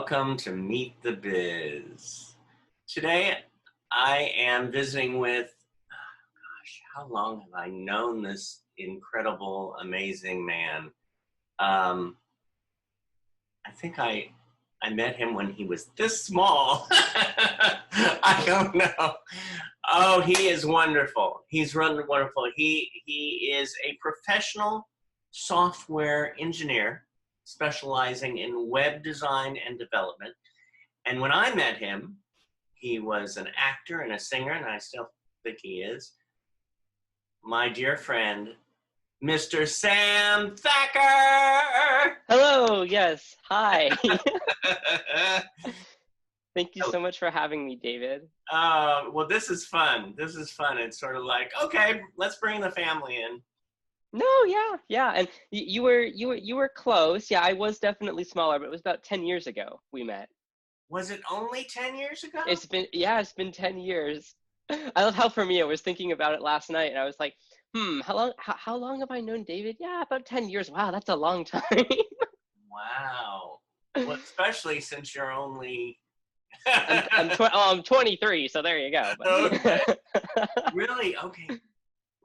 Welcome to Meet the Biz. Today I am visiting with, how long have I known this incredible, amazing man? I think I met him when he was this small. I don't know. Oh, he is wonderful. He's wonderful. He is a professional software engineer specializing in web design and development. And when I met him, he was an actor and a singer, and I still think he is. My dear friend, Mr. Sam Thacker! Hello, yes, hi. Thank you so much for having me, David. Well, this is fun. This is fun. It's sort of like, okay, let's bring the family in. No, yeah, and you were close. Yeah, I was definitely smaller, but it was about 10 years ago we met. Was it only 10 years ago? It's been 10 years. I love how for me, I was thinking about it last night, and I was like, how long have I known David? Yeah, about 10 years. Wow, that's a long time. Wow. Well, especially since you're only... I'm 23, so there you go. Okay. Really? Okay.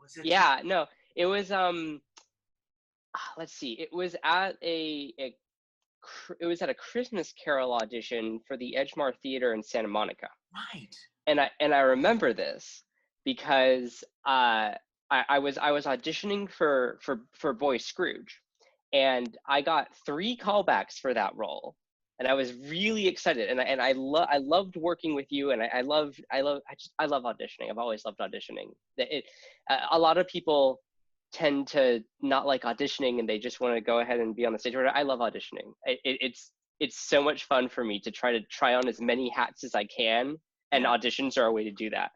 Was it? Yeah, no, it was let's see, it was at it was at a Christmas Carol audition for the Edgemar Theater in Santa Monica. Right. And I remember this because I was auditioning for Boy Scrooge, and I got 3 callbacks for that role, and I was really excited, and I loved working with you, and I love auditioning. I've always loved auditioning. A lot of people tend to not like auditioning, and they just want to go ahead and be on the stage. I love auditioning. It's so much fun for me to try on as many hats as I can, and auditions are a way to do that.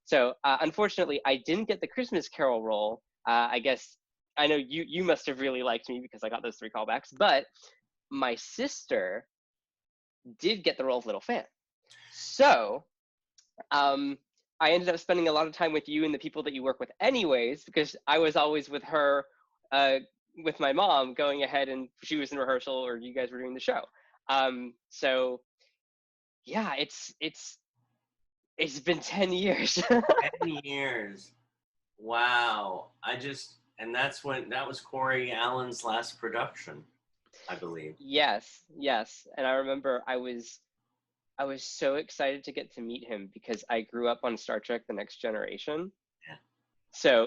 So unfortunately, I didn't get the Christmas Carol role. I guess I know you must have really liked me because I got those 3 callbacks, but my sister did get the role of Little Fan. So I ended up spending a lot of time with you and the people that you work with anyways, because I was always with her, with my mom, going ahead, and she was in rehearsal or you guys were doing the show. So yeah, it's been 10 years. 10 years. Wow. And that was Corey Allen's last production, I believe. Yes. And I remember I was so excited to get to meet him because I grew up on Star Trek: The Next Generation. Yeah.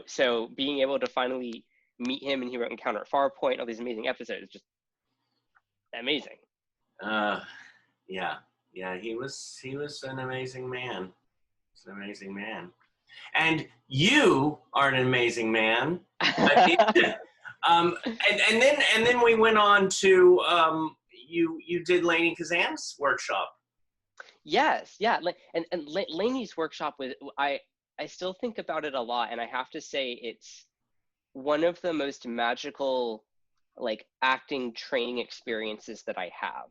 So being able to finally meet him, and he wrote Encounter at Farpoint, all these amazing episodes, just amazing. Yeah, he was an amazing man. He's an amazing man. And you are an amazing man. And then we went on to you did Lainey Kazan's workshop. Yes, yeah, and Lainey's workshop was I still think about it a lot, and I have to say it's one of the most magical acting training experiences that I have,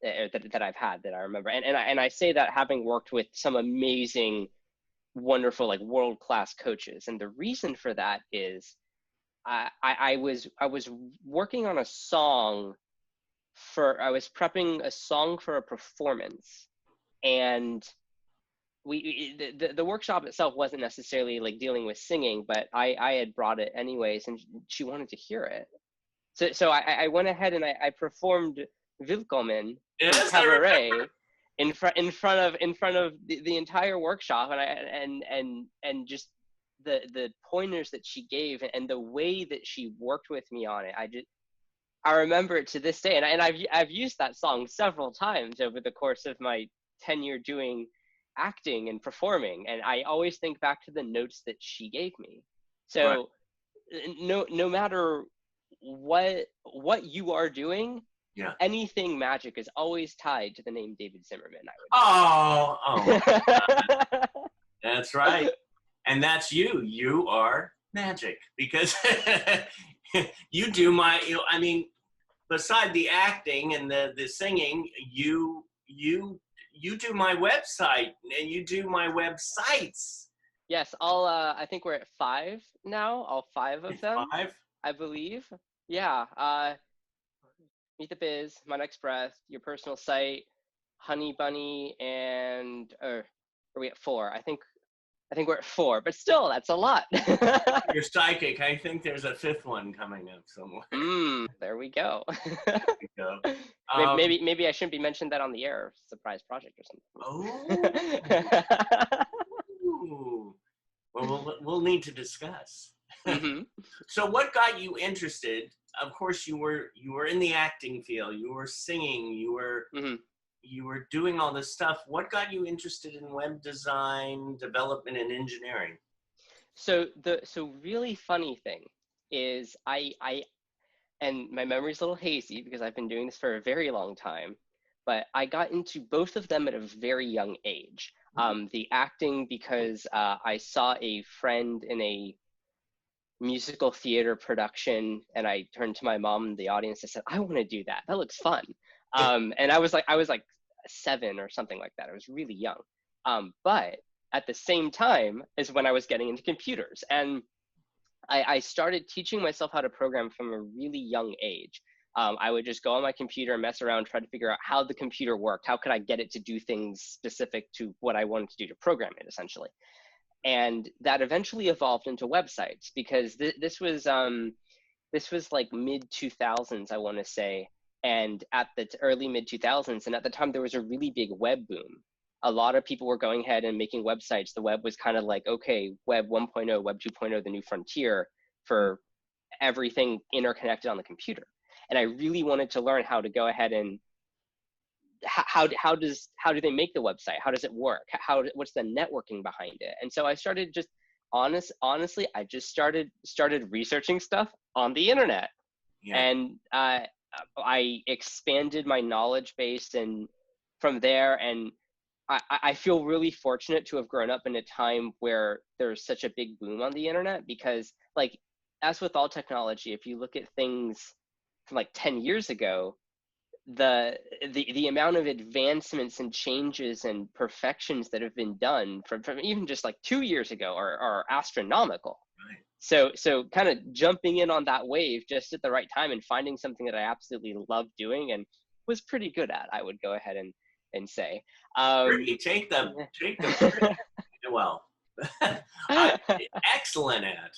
that I've had, that I remember, and I say that having worked with some amazing, wonderful, world-class coaches, and the reason for that is I was working on a song I was prepping a song for a performance, and the workshop itself wasn't necessarily dealing with singing, but I had brought it anyways, and she wanted to hear it. So I went ahead and I performed Willkommen from Cabaret in front of the entire workshop, and just the pointers that she gave and the way that she worked with me on it. I remember it to this day, and I've used that song several times over the course of my tenure doing acting and performing, and I always think back to the notes that she gave me. So no matter what you are doing, anything magic is always tied to the name David Zimmerman, I would say. That's right. And that's you. You are magic, because you do beside the acting and the singing, you do my website, and you do my websites. Yes, I think we're at 5 now, all 5 of them. 5? I believe. Yeah. Meet the Biz, My Next Breath, Your Personal Site, Honey Bunny, and are we at 4? I think we're at 4, but still, that's a lot. You're psychic. I think there's a 5th one coming up somewhere. There we go. There we go. Maybe I shouldn't be mentioned that on the air. Surprise project or something. Oh. Well, we'll need to discuss. Mm-hmm. So, what got you interested? Of course, you were in the acting field. You were singing. You were doing all this stuff. What got you interested in web design, development, and engineering? So really funny thing is I and my memory's a little hazy because I've been doing this for a very long time, but I got into both of them at a very young age. The acting because I saw a friend in a musical theater production, and I turned to my mom in the audience and said, "I want to do that. That looks fun." And I was like 7 or something like that. I was really young. But at the same time is when I was getting into computers, and I started teaching myself how to program from a really young age. I would just go on my computer and mess around, try to figure out how the computer worked. How could I get it to do things specific to what I wanted to do to program it, essentially. And that eventually evolved into websites because this was like mid 2000s, I want to say, and at the early mid 2000s, and at the time there was a really big web boom. A lot of people were going ahead and making websites. The web was kind of like, okay, web 1.0, web 2.0, the new frontier for everything interconnected on the computer. And I really wanted to learn how to go ahead and how do they make the website? How does it work? What's the networking behind it? And so I started just honestly, I just started researching stuff on the internet. Yeah. And I expanded my knowledge base, and from there, and I feel really fortunate to have grown up in a time where there's such a big boom on the internet, because like, as with all technology, if you look at things from like 10 years ago, the amount of advancements and changes and perfections that have been done from even just like 2 years ago are astronomical. Right. So kind of jumping in on that wave just at the right time and finding something that I absolutely love doing and was pretty good at, I would go ahead and say. You take the well, excellent at.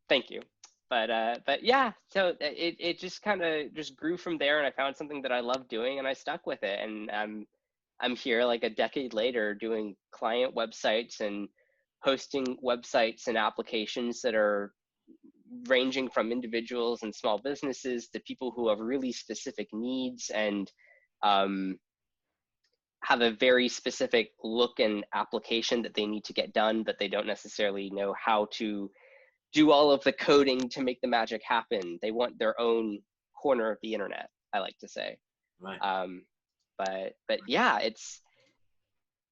Thank you. But yeah, so it just kind of just grew from there, and I found something that I love doing, and I stuck with it. And I'm here like a decade later doing client websites and hosting websites and applications that are ranging from individuals and small businesses to people who have really specific needs and have a very specific look and application that they need to get done, but they don't necessarily know how to do all of the coding to make the magic happen. They want their own corner of the internet, I like to say. Right. But yeah,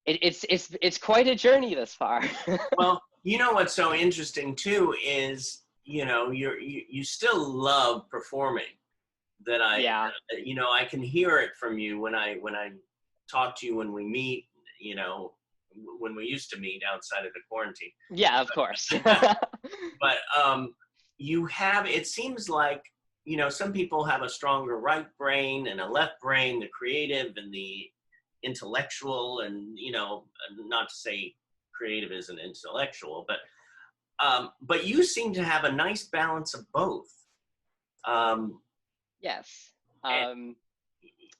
it's quite a journey this far. Well, you know what's so interesting too is, you know, you still love performing. That I can hear it from you when I talk to you, when we meet, you know, when we used to meet outside of the quarantine. Yeah, of course. But you have, it seems like, you know, some people have a stronger right brain and a left brain, the creative and the intellectual, and, you know, not to say creative isn't intellectual, but you seem to have a nice balance of both. Yes.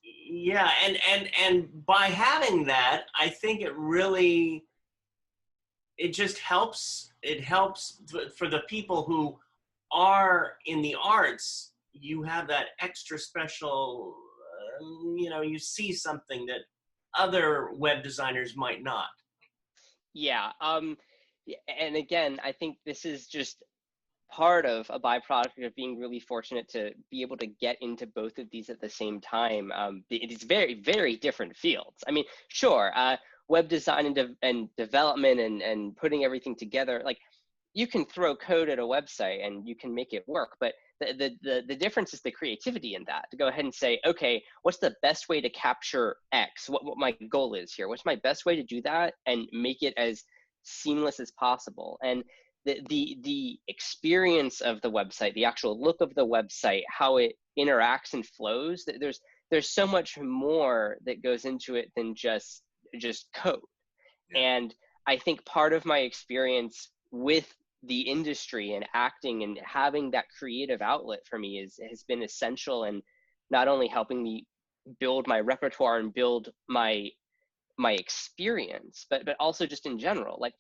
Yeah, and by having that, I think it just helps. It helps for the people who are in the arts. You have that extra special, you know, you see something that other web designers might not. Yeah. And again, I think this is just part of a byproduct of being really fortunate to be able to get into both of these at the same time. It is very, very different fields. I mean, sure, web design and development and putting everything together, like, you can throw code at a website and you can make it work, but the difference is the creativity in that, to go ahead and say, okay, what's the best way to capture X? What my goal is here? What's my best way to do that and make it as seamless as possible? And the experience of the website, the actual look of the website, how it interacts and flows, there's so much more that goes into it than just code. Yeah. And I think part of my experience with the industry and acting and having that creative outlet for me has been essential in not only helping me build my repertoire and build my experience, but also just in general. Like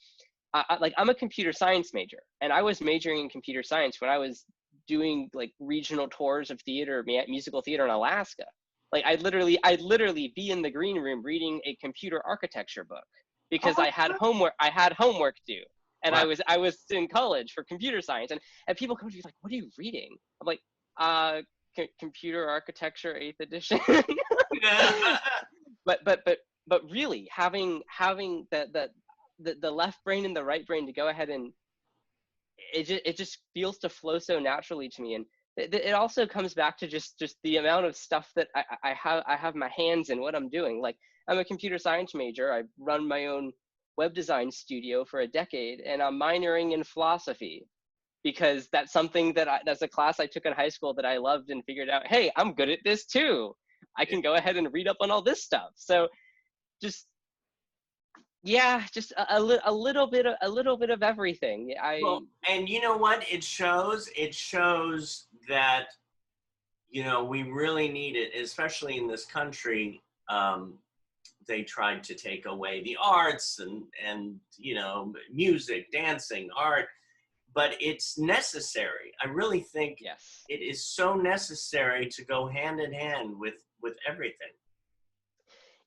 I'm a computer science major, and I was majoring in computer science when I was doing like regional tours of theater, musical theater in Alaska. Like I'd literally be in the green room reading a computer architecture book because I had homework due. And Wow. I was in college for computer science, and people come to me like, "What are you reading?" I'm like, computer architecture 8th edition." but really having the left brain and the right brain to go ahead, and it just feels to flow so naturally to me. And it also comes back to just the amount of stuff that I have my hands in what I'm doing. Like I'm a computer science major. I run my own web design studio for a decade, and I'm minoring in philosophy because that's something that's a class I took in high school that I loved, and figured out, hey, I'm good at this too. I can go ahead and read up on all this stuff. So just a little bit of everything. Well, and you know what? It shows that, we really need it, especially in this country. They tried to take away the arts and music, dancing, art, but it's necessary. I really think Yes. it is so necessary to go hand in hand with everything.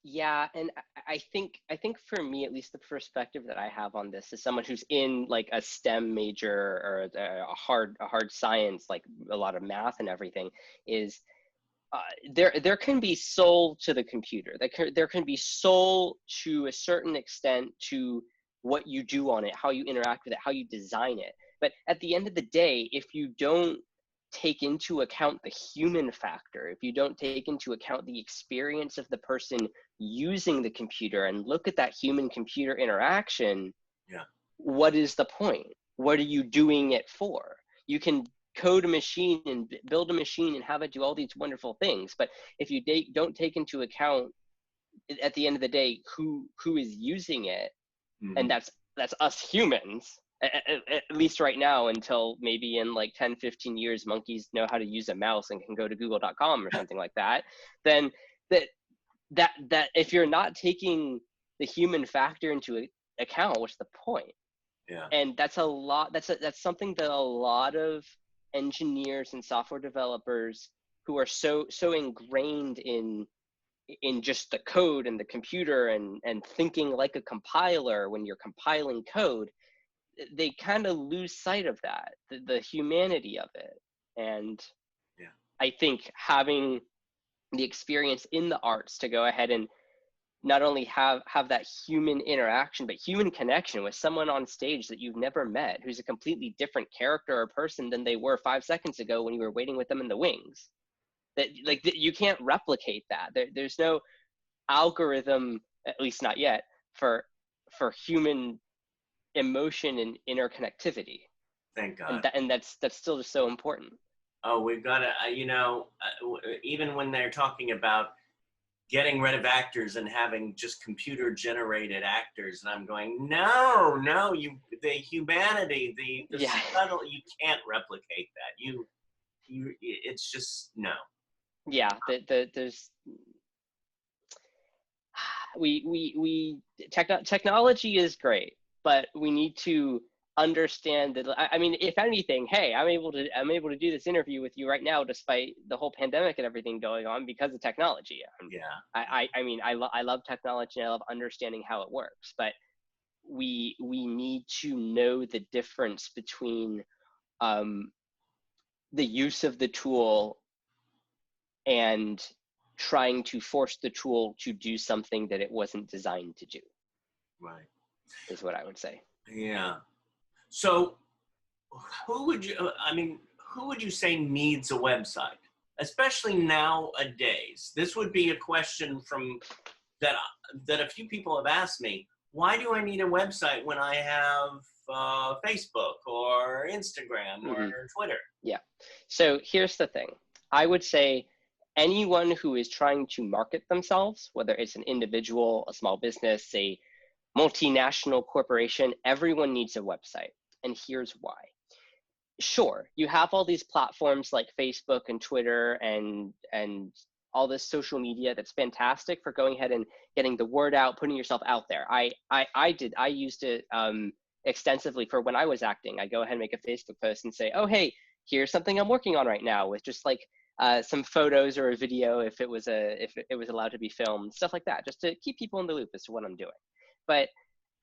Yeah, and I think for me, at least, the perspective that I have on this, as someone who's in like a STEM major or a hard science, like a lot of math and everything, is there can be soul to the computer. There can be soul to a certain extent to what you do on it, how you interact with it, how you design it. But at the end of the day, if you don't take into account the human factor, if you don't take into account the experience of the person using the computer and look at that human computer interaction, Yeah. what is the point? What are you doing it for? You can code a machine and build a machine and have it do all these wonderful things, but if you don't take into account at the end of the day who is using it, Mm-hmm. and that's us humans, at least right now, until maybe in like 10-15 years monkeys know how to use a mouse and can go to google.com or something like that, then that if you're not taking the human factor into account, what's the point? Yeah. And that's something that a lot of engineers and software developers who are so ingrained in just the code and the computer and thinking like a compiler when you're compiling code, they kind of lose sight of that, the humanity of it. And Yeah. I think having the experience in the arts to go ahead and not only have that human interaction, but human connection with someone on stage that you've never met, who's a completely different character or person than they were 5 seconds ago when you were waiting with them in the wings. That you can't replicate that. There's no algorithm, at least not yet, for human emotion and interconnectivity. Thank God. And that's still just so important. Oh, we've got to, even when they're talking about getting rid of actors and having just computer generated actors, and I'm going, no, the humanity, the Yeah. subtle, you can't replicate that. It's just, no. Yeah, there's technology is great, but we need to understand that. I mean, if anything, hey, I'm able to do this interview with you right now despite the whole pandemic and everything going on because of technology. Yeah. I love technology and I love understanding how it works, but we need to know the difference between the use of the tool and trying to force the tool to do something that it wasn't designed to do. Right. Is what I would say. Yeah. So who would you say needs a website, especially nowadays? This would be a question that a few people have asked me. Why do I need a website when I have Facebook or Instagram or Twitter? Yeah. So here's the thing. I would say anyone who is trying to market themselves, whether it's an individual, a small business, a multinational corporation, everyone needs a website. And here's why. Sure, you have all these platforms like Facebook and Twitter and all this social media that's fantastic for going ahead and getting the word out, putting yourself out there. I used it extensively for when I was acting. I go ahead and make a Facebook post and say, oh, hey, here's something I'm working on right now, with just like some photos or a video if it was allowed to be filmed, stuff like that, just to keep people in the loop as to what I'm doing. But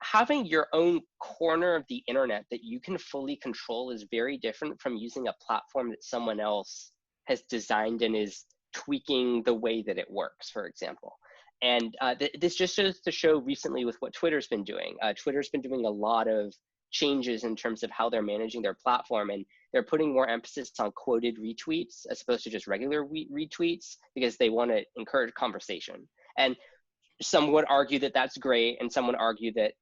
having your own corner of the internet that you can fully control is very different from using a platform that someone else has designed and is tweaking the way that it works, for example. And this just goes to show recently with what Twitter's been doing. Twitter's been doing a lot of changes in terms of how they're managing their platform, and they're putting more emphasis on quoted retweets as opposed to just regular retweets, because they want to encourage conversation. And some would argue that that's great, and some would argue that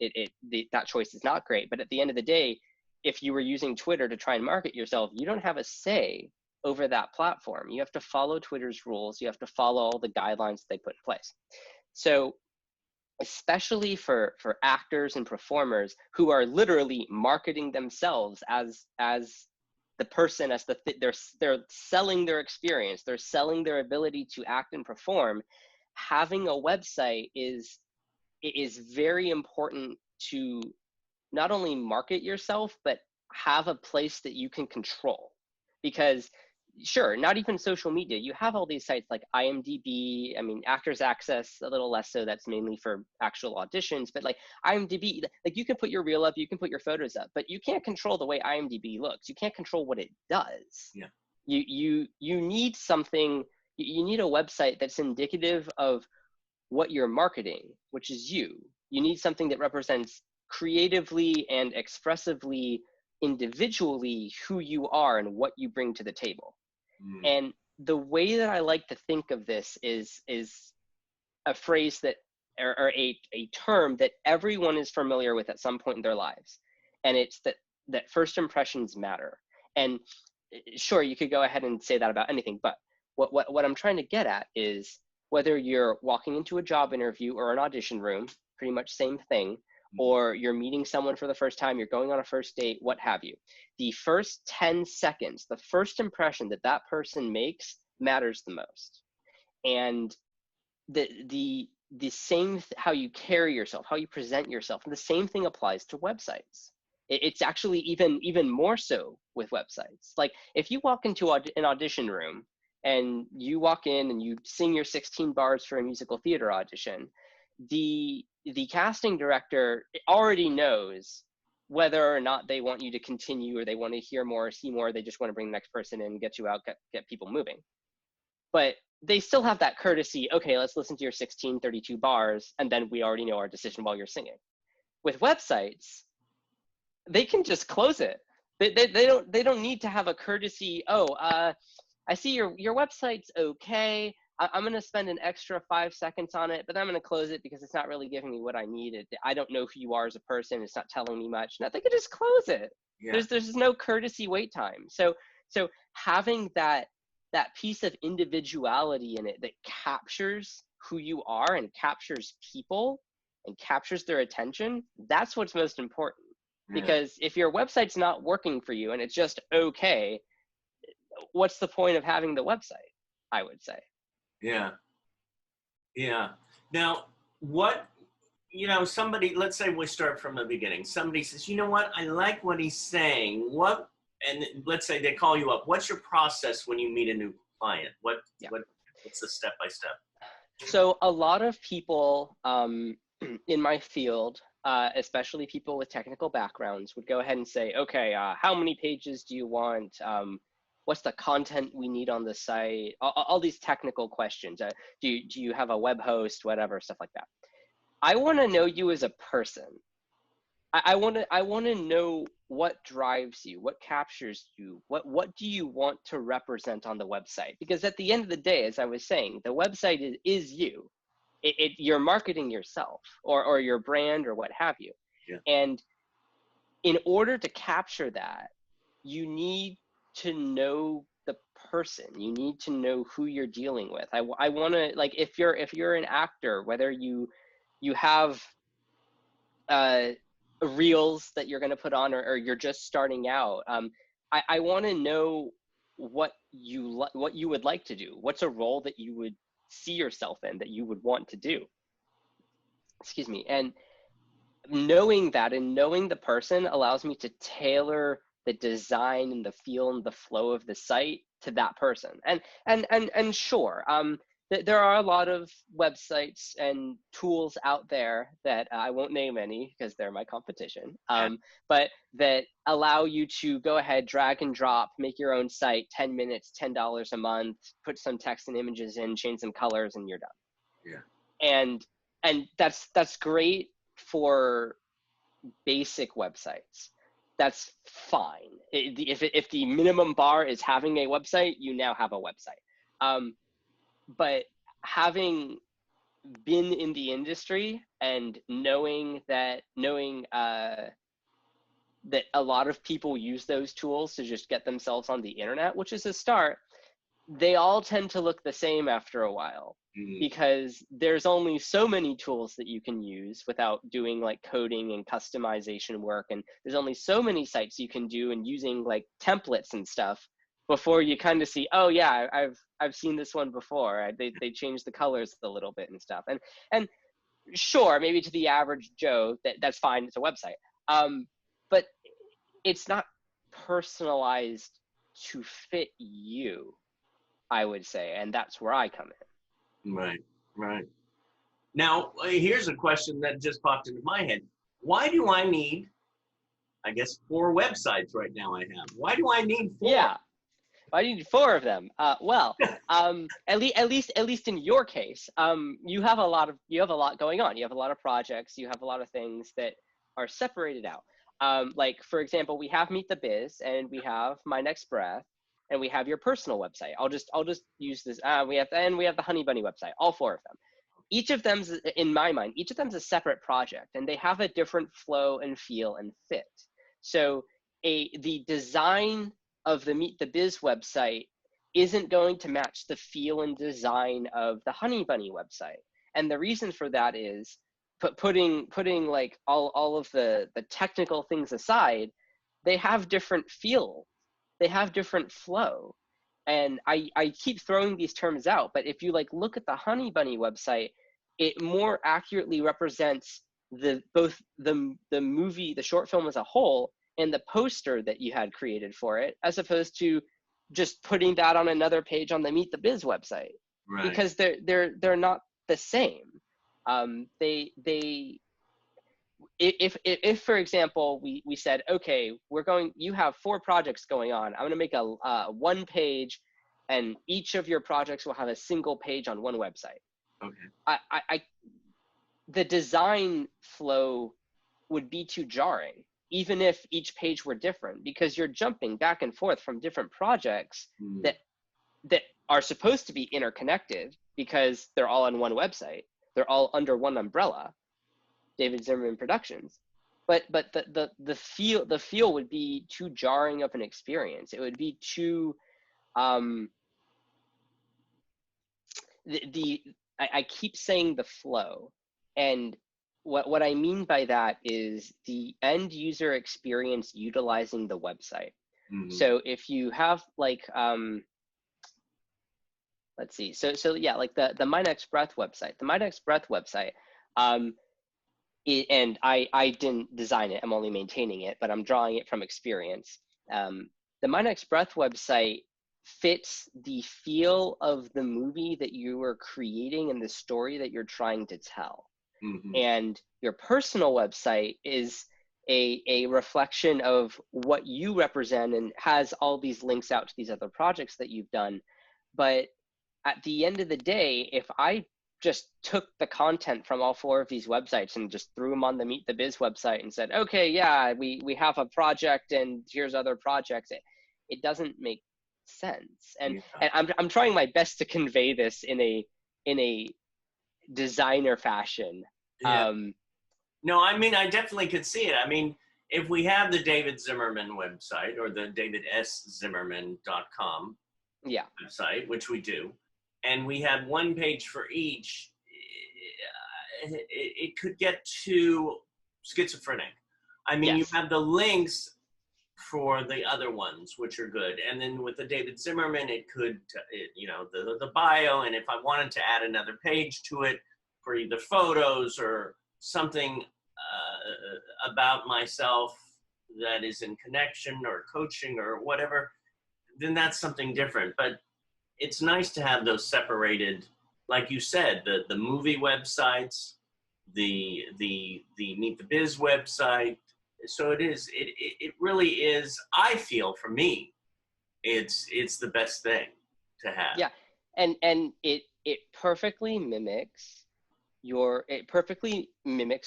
that choice is not great. But at the end of the day, if you were using Twitter to try and market yourself, you don't have a say over that platform. You have to follow Twitter's rules. You have to follow all the guidelines they put in place. So especially for actors and performers who are literally marketing themselves as the person, as they're selling their experience, they're selling their ability to act and perform, having a website is very important to not only market yourself, but have a place that you can control. Because sure, not even social media, you have all these sites like IMDb, I mean, Actors Access, a little less so, that's mainly for actual auditions, but like IMDb, like you can put your reel up, you can put your photos up, but you can't control the way IMDb looks. You can't control what it does. Yeah. You need something, you need a website that's indicative of what you're marketing, which is you. You need something that represents creatively and expressively, individually, who you are and what you bring to the table. And the way that I like to think of this is a phrase that, or a term that everyone is familiar with at some point in their lives. And it's that first impressions matter. And sure, you could go ahead and say that about anything, but what I'm trying to get at is, whether you're walking into a job interview or an audition room, pretty much same thing, or you're meeting someone for the first time, you're going on a first date, what have you. The first 10 seconds, the first impression that person makes matters the most. And the same, how you carry yourself, how you present yourself, and the same thing applies to websites. It's actually even more so with websites. Like if you walk into an audition room, and you walk in and you sing your 16 bars for a musical theater audition, the casting director already knows whether or not they want you to continue, or they want to hear more or see more, they just want to bring the next person in, get you out, get people moving. But they still have that courtesy, okay, let's listen to your 1632 bars, and then we already know our decision while you're singing. With websites, they can just close it. They don't need to have a courtesy, I see your website's okay. I'm going to spend an extra 5 seconds on it, but then I'm going to close it because it's not really giving me what I needed. I don't know who you are as a person. It's not telling me much. No, they could just close it. Yeah. There's no courtesy wait time. So having that piece of individuality in it that captures who you are and captures people and captures their attention, that's what's most important. Yeah. Because if your website's not working for you and it's just okay, what's the point of having the website, I would say. Yeah. Now, somebody, let's say we start from the beginning. Somebody says, you know what, I like what he's saying. And let's say they call you up. What's your process when you meet a new client? What's the step-by-step? So a lot of people in my field, especially people with technical backgrounds, would go ahead and say, okay, how many pages do you want? What's the content we need on the site? All these technical questions. Do you have a web host, whatever, stuff like that. I want to know you as a person. I want to know what drives you, what captures you, what do you want to represent on the website? Because at the end of the day, as I was saying, the website is you. You're marketing yourself or your brand or what have you. Yeah. And in order to capture that, you need to know the person. You need to know who you're dealing with. I want to, like, if you're an actor, whether you have reels that you're going to put on, or you're just starting out, I want to know what you would like to do. What's a role that you would see yourself in, that you would want to do? Excuse me. And knowing that and knowing the person allows me to tailor the design and the feel and the flow of the site to that person. And sure, there are a lot of websites and tools out there that I won't name any because they're my competition, but that allow you to go ahead, drag and drop, make your own site, 10 minutes, $10 a month, put some text and images in, change some colors, and you're done. Yeah. And that's great for basic websites. That's fine. If the minimum bar is having a website, you now have a website. But having been in the industry and knowing that a lot of people use those tools to just get themselves on the internet, which is a start, they all tend to look the same after a while, because there's only so many tools that you can use without doing like coding and customization work. And there's only so many sites you can do and using like templates and stuff before you kind of see, oh yeah, I've seen this one before. They changed the colors a little bit and stuff. And sure, maybe to the average Joe, that's fine. It's a website. But it's not personalized to fit you, I would say, and that's where I come in. Right. Now, here's a question that just popped into my head. Why do I need, I guess, 4 websites right now I have? Why do I need 4? Yeah. I need 4 of them. Well, at least in your case, you have a lot going on. You have a lot of projects. You have a lot of things that are separated out. Like, for example, we have Meet the Biz, and we have My Next Breath, and we have your personal website. I'll just use this. We have the Honey Bunny website. All 4 of them. Each of them, in my mind, each of them is a separate project, and they have a different flow and feel and fit. So the design of the Meet the Biz website isn't going to match the feel and design of the Honey Bunny website. And the reason for that is putting like all of the technical things aside, they have different feel, they have different flow. And I keep throwing these terms out, but if you like look at the Honey Bunny website, it more accurately represents both the movie, the short film as a whole, and the poster that you had created for it, as opposed to just putting that on another page on the Meet the Biz website. Right. Because they're not the same. If for example we said, okay, you have 4 projects going on, I'm going to make a 1 page, and each of your projects will have a single page on one website. Okay. The design flow would be too jarring, even if each page were different, because you're jumping back and forth from different projects that are supposed to be interconnected because they're all on one website. They're all under one umbrella, David Zimmerman Productions. But the feel would be too jarring of an experience. It would be too I keep saying the flow, and what I mean by that is the end user experience utilizing the website. So if you have like let's see, so yeah, like the My Next Breath website. The My Next Breath website, and I didn't design it. I'm only maintaining it, but I'm drawing it from experience. The My Next Breath website fits the feel of the movie that you are creating and the story that you're trying to tell. And your personal website is a reflection of what you represent and has all these links out to these other projects that you've done. But at the end of the day, if I just took the content from all 4 of these websites and just threw them on the Meet the Biz website and said, okay, yeah, we have a project and here's other projects, it doesn't make sense. And I'm trying my best to convey this in a designer fashion. No, I mean, I definitely could see it. I mean, if we have the David Zimmerman website or the davidszimmerman.com Yeah. website, which we do, and we have one page for each, it could get too schizophrenic. I mean, you Yes. have the links for the other ones, which are good. And then with the David Zimmerman, it could, the bio. And if I wanted to add another page to it for either photos or something about myself that is in connection or coaching or whatever, then that's something different. But it's nice to have those separated, like you said, the movie websites, the Meet the Biz website. So it really is, I feel, for me, it's the best thing to have. Yeah. And it perfectly mimics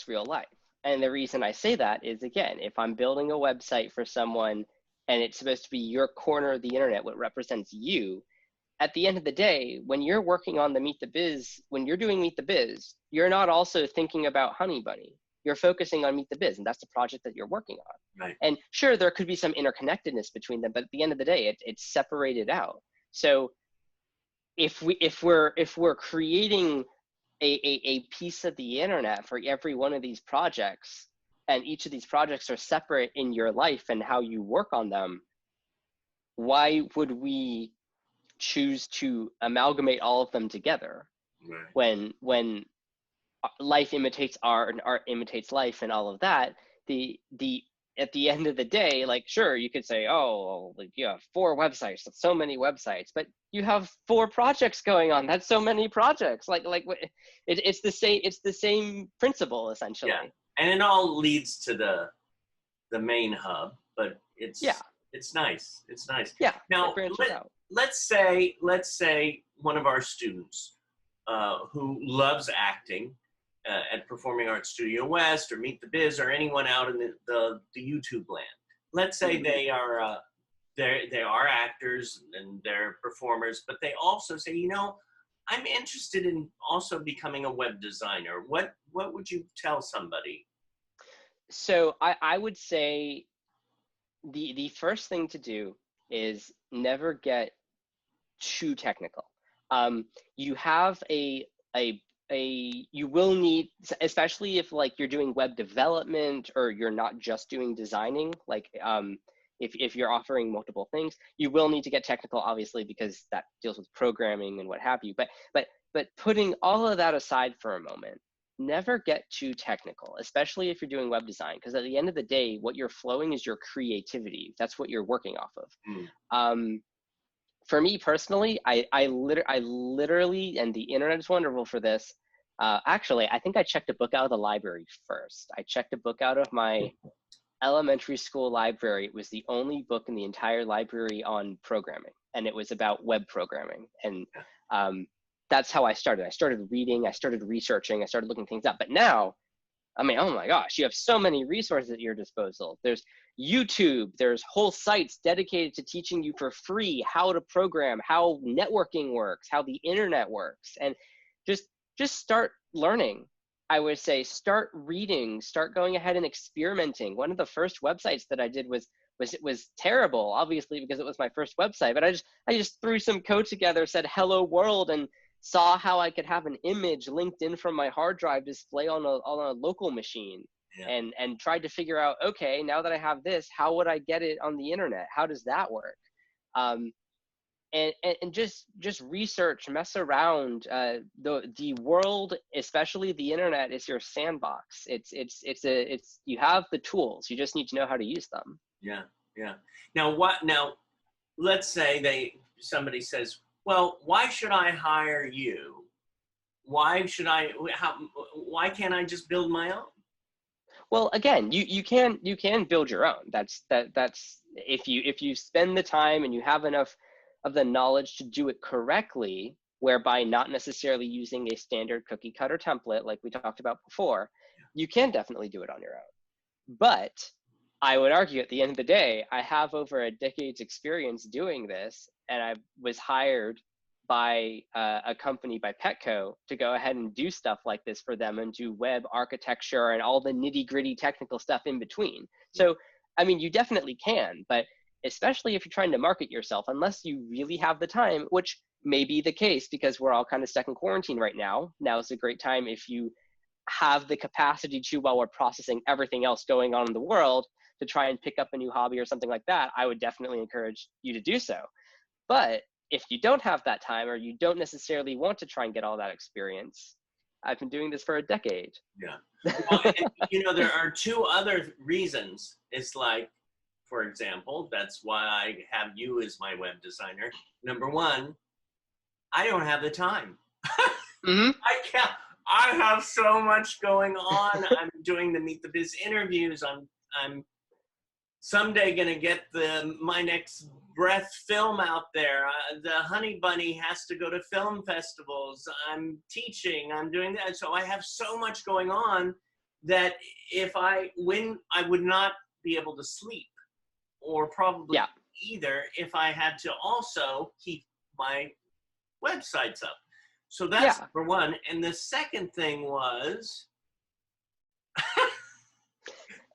real life. And the reason I say that is, again, if I'm building a website for someone and it's supposed to be your corner of the internet, what represents you, at the end of the day, when you're working on the Meet the Biz, when you're doing Meet the Biz, you're not also thinking about Honey Bunny. You're focusing on Meet the Biz, and that's the project that you're working on. Right. And sure, there could be some interconnectedness between them, but at the end of the day, it's separated out. So if we're creating a piece of the internet for every one of these projects, and each of these projects are separate in your life and how you work on them, why would we choose to amalgamate all of them together? Right. When life imitates art and art imitates life and all of that, the at the end of the day, like, sure, you could say, oh, like, you have 4 websites, that's so many websites, but you have 4 projects going on, that's so many projects. It's the same principle, essentially. Yeah, and it all leads to the main hub, but it's nice. It's nice. Yeah. Now, let's say one of our students who loves acting at Performing Arts Studio West or Meet the Biz or anyone out in the YouTube land. Let's say they are actors and they're performers, but they also say, I'm interested in also becoming a web designer. What would you tell somebody? So I would say the first thing to do is never get too technical. You have you will need, especially if like you're doing web development or you're not just doing designing, like if you're offering multiple things, you will need to get technical, obviously, because that deals with programming and what have you. But putting all of that aside for a moment, never get too technical, especially if you're doing web design, because at the end of the day, what you're flowing is your creativity. That's what you're working off of. For me personally, I literally, and the internet is wonderful for this. Actually, I think I checked a book out of the library first. I checked a book out of my elementary school library. It was the only book in the entire library on programming, and it was about web programming. And that's how I started. I started reading, I started researching, I started looking things up. But now, I mean, oh my gosh, you have so many resources at your disposal. There's YouTube, there's whole sites dedicated to teaching you for free how to program, how networking works, how the internet works. And just start learning. I would say start reading, start going ahead and experimenting. One of the first websites that I did was terrible, obviously, because it was my first website, but I just threw some code together, said hello world, and saw how I could have an image linked in from my hard drive display on a local machine. Yeah. And tried to figure out, okay, now that I have this, how would I get it on the internet? How does that work? And just research, mess around. The world, especially the internet, is your sandbox. It's you have the tools. You just need to know how to use them. Yeah. Now let's say somebody says, well, why should I hire you? Why can't I just build my own? Well, again, you can build your own. That's if you spend the time and you have enough of the knowledge to do it correctly, whereby not necessarily using a standard cookie cutter template like we talked about before, you can definitely do it on your own. But I would argue at the end of the day, I have over a decade's experience doing this, and I was hired by a company by Petco to go ahead and do stuff like this for them and do web architecture and all the nitty gritty technical stuff in between. So, I mean, you definitely can, but especially if you're trying to market yourself, unless you really have the time, which may be the case because we're all kind of stuck in quarantine right now. Now is a great time if you have the capacity to, while we're processing everything else going on in the world, to try and pick up a new hobby or something like that. I would definitely encourage you to do so. But if you don't have that time or you don't necessarily want to try and get all that experience, I've been doing this for a decade. Yeah. Well, and, you know, there are two other reasons. It's like, for example, that's why I have you as my web designer. Number one, I don't have the time. Mm-hmm. I can't. I have so much going on. I'm doing the Meet the Biz interviews. I'm someday gonna get my next breath film out there. The Honey Bunny has to go to film festivals. I'm teaching. I'm doing that. So I have so much going on that I would not be able to sleep, or probably either if I had to also keep my websites up. So that's number one. And the second thing was,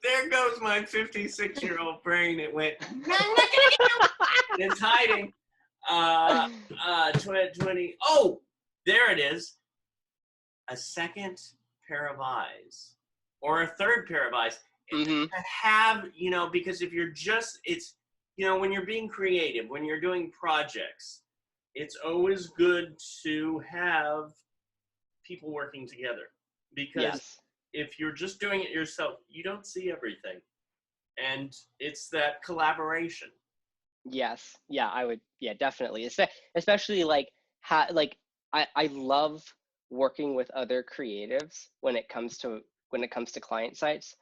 there goes my 56-year-old brain. It went, no, I'm not gonna get you. It's hiding. 20. Oh, there it is. A second pair of eyes, or a third pair of eyes. Mm-hmm. To have, you know, because if you're just, it's, you know, when you're being creative, when you're doing projects, it's always good to have people working together, because if you're just doing it yourself, you don't see everything, and it's that collaboration. Yes. Yeah, I would. Yeah, definitely. Especially like I love working with other creatives when it comes to client sites,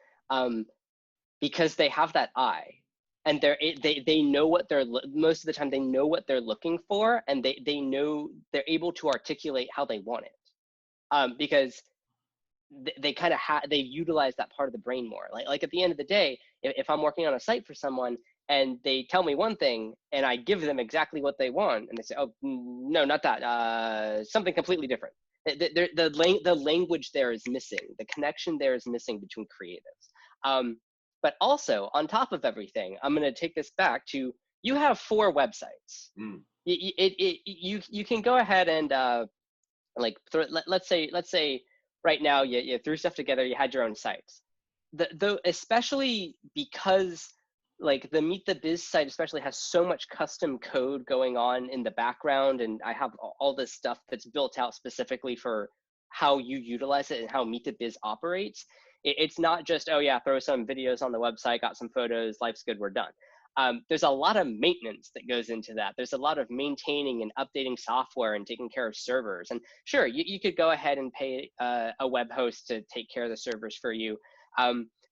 because they have that eye, and they know what most of the time they know what they're looking for, and they know they're able to articulate how they want it, because they kind of they utilize that part of the brain more. Like at the end of the day, if I'm working on a site for someone and they tell me one thing and I give them exactly what they want, and they say, oh no, not that, something completely different. The language there is missing. The connection there is missing between creatives. But also, on top of everything, I'm going to take this back to, you have 4 websites. You can go ahead and let's say right now you threw stuff together, you had your own sites. Especially because like the Meet the Biz site especially has so much custom code going on in the background, and I have all this stuff that's built out specifically for how you utilize it and how Meet the Biz operates. It's not just, oh yeah, throw some videos on the website, got some photos, life's good, we're done. There's a lot of maintenance that goes into that. There's a lot of maintaining and updating software and taking care of servers. And sure, you could go ahead and pay a web host to take care of the servers for you.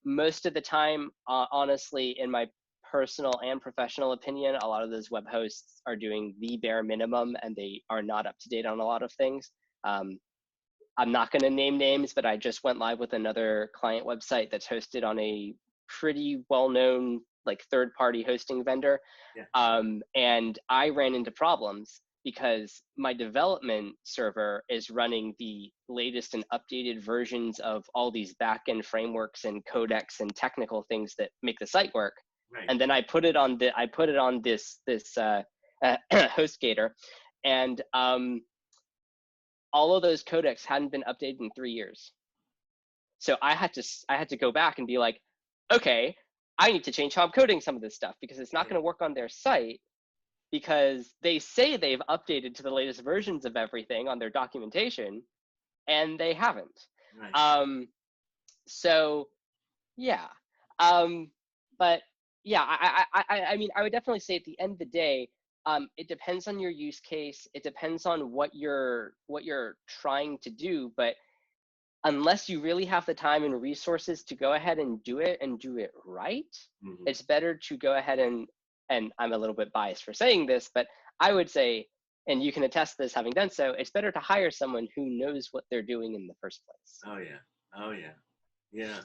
Most of the time, honestly, in my personal and professional opinion, a lot of those web hosts are doing the bare minimum, and they are not up to date on a lot of things. I'm not going to name names, but I just went live with another client website that's hosted on a pretty well-known like third-party hosting vendor. And I ran into problems because my development server is running the latest and updated versions of all these back-end frameworks and codecs and technical things that make the site work. Right. And then I put it on this HostGator, and all of those codecs hadn't been updated in 3 years. So I had to go back and be like, okay, I need to change how I'm coding some of this stuff, because it's not going to work on their site, because they say they've updated to the latest versions of everything on their documentation, and they haven't. Right. So yeah. But yeah, I mean, I would definitely say at the end of the day, it depends on your use case. It depends on what you're trying to do. But unless you really have the time and resources to go ahead and do it right, it's better to go ahead and I'm a little bit biased for saying this, but I would say, and you can attest to this having done so, it's better to hire someone who knows what they're doing in the first place. Oh yeah. Oh yeah. Yeah.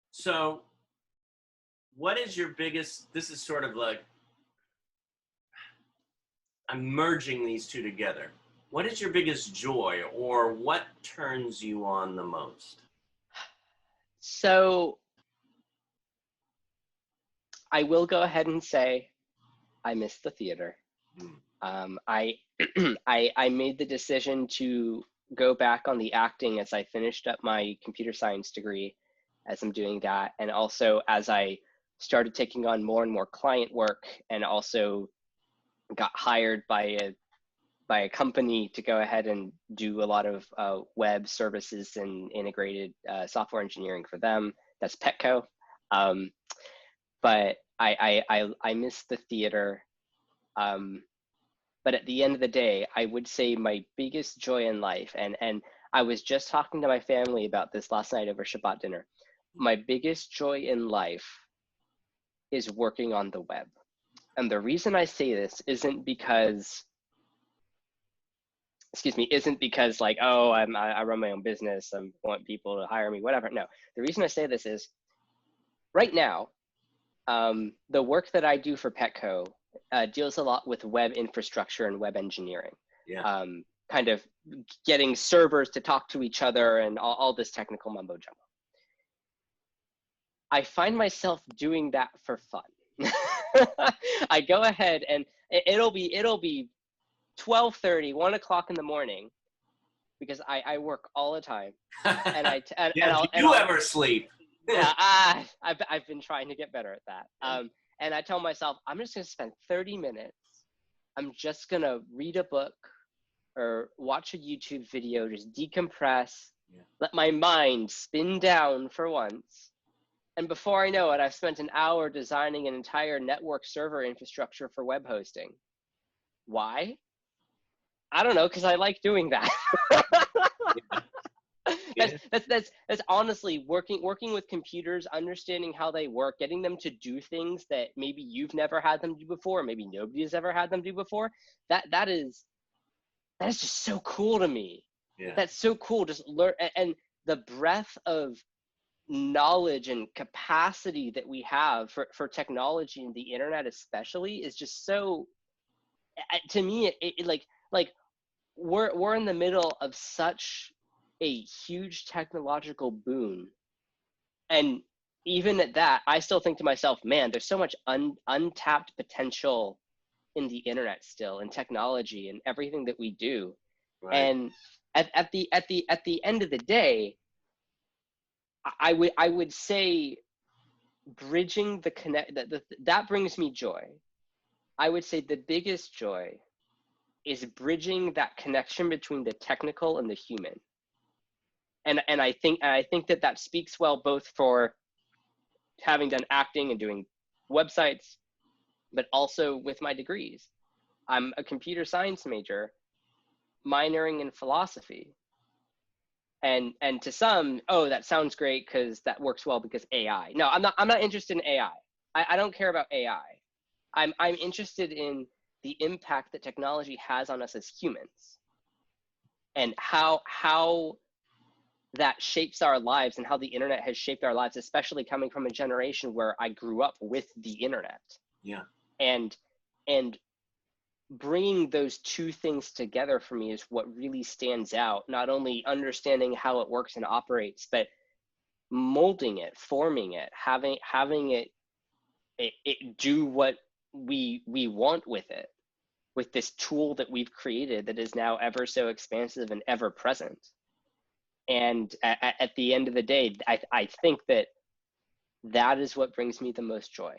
So what is your biggest, this is sort of like, I'm merging these two together. What is your biggest joy, or what turns you on the most? So I will go ahead and say I miss the theater. Mm. I, I made the decision to go back on the acting as I finished up my computer science degree, as I'm doing that, and also as I started taking on more and more client work, and also got hired by a company to go ahead and do a lot of web services and integrated software engineering for them. That's Petco. Um, but I miss the theater. But at the end of the day, I would say my biggest joy in life, and I was just talking to my family about this last night over Shabbat dinner. My biggest joy in life is working on the web. And the reason I say this isn't because like, oh, I run my own business, I want people to hire me, whatever. No, the reason I say this is right now, the work that I do for Petco deals a lot with web infrastructure and web engineering. Yeah. Kind of getting servers to talk to each other and all this technical mumbo jumbo. I find myself doing that for fun. I go ahead and it'll be 12:30, 1 o'clock in the morning, because I work all the time, and Do you ever sleep? Yeah, I've been trying to get better at that. And I tell myself, I'm just gonna spend 30 minutes. I'm just gonna read a book or watch a YouTube video, just decompress, let my mind spin down for once. And before I know it, I've spent an hour designing an entire network server infrastructure for web hosting. Why? I don't know, because I like doing that. That's honestly working with computers, understanding how they work, getting them to do things that maybe you've never had them do before, maybe nobody has ever had them do before. That is just so cool to me. Yeah. That's so cool. Just learn, and the breadth of knowledge and capacity that we have for technology and the internet especially is just so, to me, it like we're in the middle of such a huge technological boom, and even at that, I still think to myself, man, there's so much untapped potential in the internet still, in technology and everything that we do. Right. And at the end of the day, I would say bridging the connect that brings me joy. I would say the biggest joy is bridging that connection between the technical and the human. And I think that speaks well both for having done acting and doing websites, but also with my degrees. I'm a computer science major, minoring in philosophy. And to some, oh, that sounds great because that works well because AI. No, I'm not interested in AI. I don't care about AI. I'm interested in the impact that technology has on us as humans, and how that shapes our lives, and how the internet has shaped our lives, especially coming from a generation where I grew up with the internet. Yeah. And bringing those two things together for me is what really stands out. Not only understanding how it works and operates, but molding it, forming it, having it do what we want with it, with this tool that we've created that is now ever so expansive and ever present. And at the end of the day, I think that is what brings me the most joy.